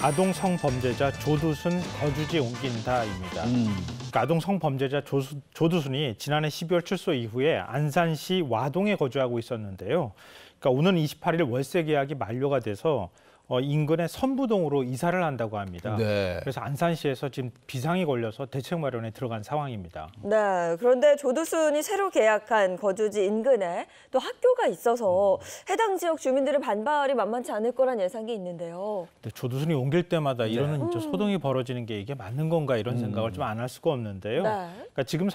아동 성범죄자 조두순 거주지 옮긴다입니다. 그러니까 아동 성범죄자 조두순이 지난해 12월 출소 이후에 안산시 와동에 거주하고 있었는데요. 그러니까 오는 28일 월세 계약이 만료가 돼서 인근의 선부동으로 이사를 한다고 합니다. 네. 그래서 안산시에서 지금 비상이 걸려서 대책 마련에 들어간 상황입니다. 네, 그런데 조두순이 새로 계약한 거주지 인근에 또 학교가 있어서 해당 지역 주민들의 반발이 만만치 않을 거란 예상이 있는데요. 근데 조두순이 옮길 때마다 이런 소동이 벌어지는 게 이게 맞는 건가 이런 생각을 좀 안 할 수가 없는데요. 네. 그러니까 지금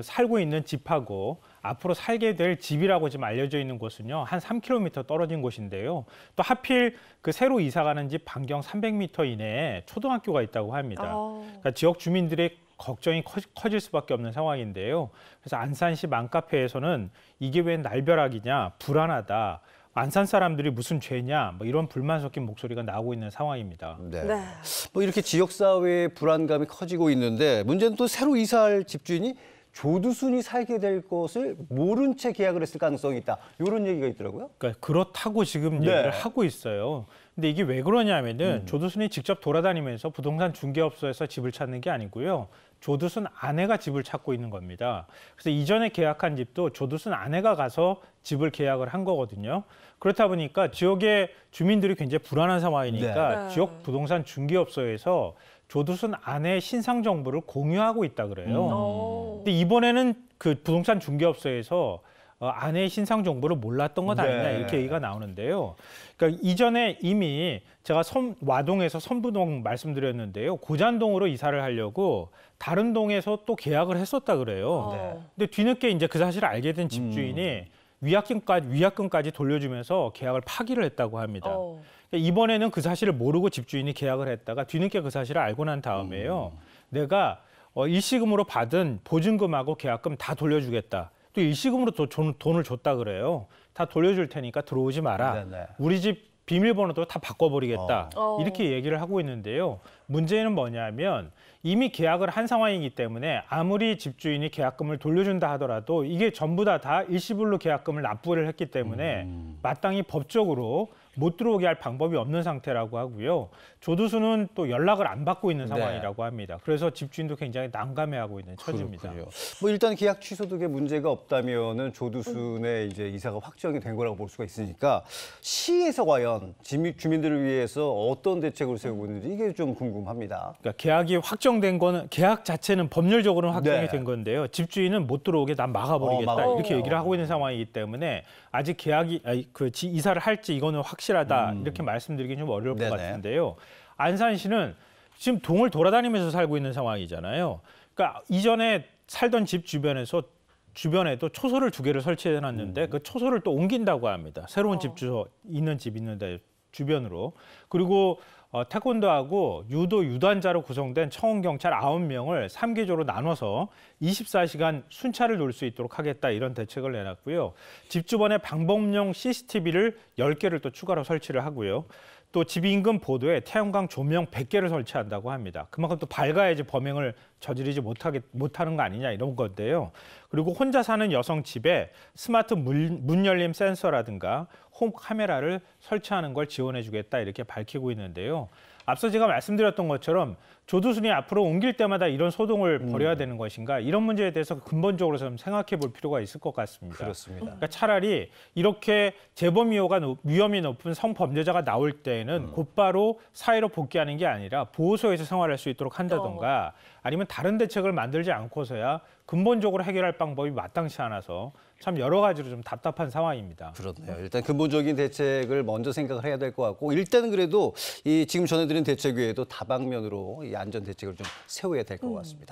살고 있는 집하고 앞으로 살게 될 집이라고 지금 알려져 있는 곳은요, 한 3km 떨어진 곳인데요. 또 하필 그 새로 이사 가는 집 반경 300m 이내에 초등학교가 있다고 합니다. 그러니까 지역 주민들의 걱정이 커질 수밖에 없는 상황인데요. 그래서 안산시 맘카페에서는 이게 웬 날벼락이냐, 불안하다. 안산 사람들이 무슨 죄냐, 뭐 이런 불만 섞인 목소리가 나오고 있는 상황입니다. 네. 네. 뭐 이렇게 지역사회의 불안감이 커지고 있는데 문제는 또 새로 이사할 집주인이 조두순이 살게 될 것을 모른 채 계약을 했을 가능성이 있다. 이런 얘기가 있더라고요. 그러니까 그렇다고 지금 얘기를 하고 있어요. 근데 이게 왜 그러냐면은 조두순이 직접 돌아다니면서 부동산 중개업소에서 집을 찾는 게 아니고요. 조두순 아내가 집을 찾고 있는 겁니다. 그래서 이전에 계약한 집도 조두순 아내가 가서 집을 계약을 한 거거든요. 그렇다 보니까 지역의 주민들이 굉장히 불안한 상황이니까 네. 지역 부동산 중개업소에서 조두순 아내의 신상 정보를 공유하고 있다 그래요. 근데 이번에는 그 부동산 중개업소에서 아내의 신상 정보를 몰랐던 것 아니냐 이렇게 얘기가 나오는데요. 그러니까 이전에 이미 제가 와동에서 선부동 말씀드렸는데요. 고잔동으로 이사를 하려고 다른 동에서 또 계약을 했었다 그래요. 근데 뒤늦게 이제 그 사실을 알게 된 집주인이 위약금까지 돌려주면서 계약을 파기를 했다고 합니다. 그러니까 이번에는 그 사실을 모르고 집주인이 계약을 했다가 뒤늦게 그 사실을 알고 난 다음에요. 내가 일시금으로 받은 보증금하고 계약금 다 돌려주겠다. 또 일시금으로 또 돈을 줬다 그래요. 다 돌려줄 테니까 들어오지 마라. 네네. 우리 집 비밀번호도 다 바꿔버리겠다. 이렇게 얘기를 하고 있는데요. 문제는 뭐냐면 이미 계약을 한 상황이기 때문에 아무리 집주인이 계약금을 돌려준다 하더라도 이게 전부 다 일시불로 계약금을 납부를 했기 때문에 마땅히 법적으로 못 들어오게 할 방법이 없는 상태라고 하고요. 조두순은 또 연락을 안 받고 있는 상황이라고 합니다. 그래서 집주인도 굉장히 난감해하고 있는 처지입니다. 그렇군요. 뭐 일단 계약 취소도 문제가 없다면은 조두순의 이제 이사가 확정이 된 거라고 볼 수가 있으니까 시에서 과연 주민들을 위해서 어떤 대책을 세우고 있는지 이게 좀 궁금합니다. 그러니까 계약이 확정된 거는 계약 자체는 법률적으로는 확정이 된 건데요. 집주인은 못 들어오게 난 막아버리겠다 이렇게 얘기를 하고 있는 상황이기 때문에 아직 이사를 할지 이거는 확실하다 이렇게 말씀드리긴 좀 어려울 것 같은데요. 안산시는 지금 동을 돌아다니면서 살고 있는 상황이잖아요. 그러니까 이전에 살던 집 주변에도 초소를 2개를 설치해놨는데 그 초소를 또 옮긴다고 합니다. 새로운 집 있는데 주변으로. 그리고 태권도하고 유도 유단자로 구성된 청원경찰 9명을 3개조로 나눠서 24시간 순찰을 놓을 수 있도록 하겠다 이런 대책을 내놨고요. 집 주변에 방범용 CCTV를 10개를 또 추가로 설치를 하고요. 또 집 인근 보도에 태양광 조명 100개를 설치한다고 합니다. 그만큼 또 밝아야지 범행을 저지르지 못하는 거 아니냐 이런 건데요. 그리고 혼자 사는 여성 집에 스마트 문 열림 센서라든가 홈 카메라를 설치하는 걸 지원해주겠다 이렇게 밝히고 있는데요. 앞서 제가 말씀드렸던 것처럼 조두순이 앞으로 옮길 때마다 이런 소동을 벌여야 되는 것인가 이런 문제에 대해서 근본적으로 좀 생각해 볼 필요가 있을 것 같습니다. 그렇습니다. 그러니까 차라리 이렇게 재범 위험이 높은 성범죄자가 나올 때에는 곧바로 사회로 복귀하는 게 아니라 보호소에서 생활할 수 있도록 한다던가 아니면 다른 대책을 만들지 않고서야 근본적으로 해결할 방법이 마땅치 않아서 참 여러 가지로 좀 답답한 상황입니다. 그렇네요. 일단 근본적인 대책을 먼저 생각을 해야 될 것 같고 일단은 그래도 이 지금 전해드린 대책 외에도 다방면으로 이 안전 대책을 좀 세워야 될 것 같습니다.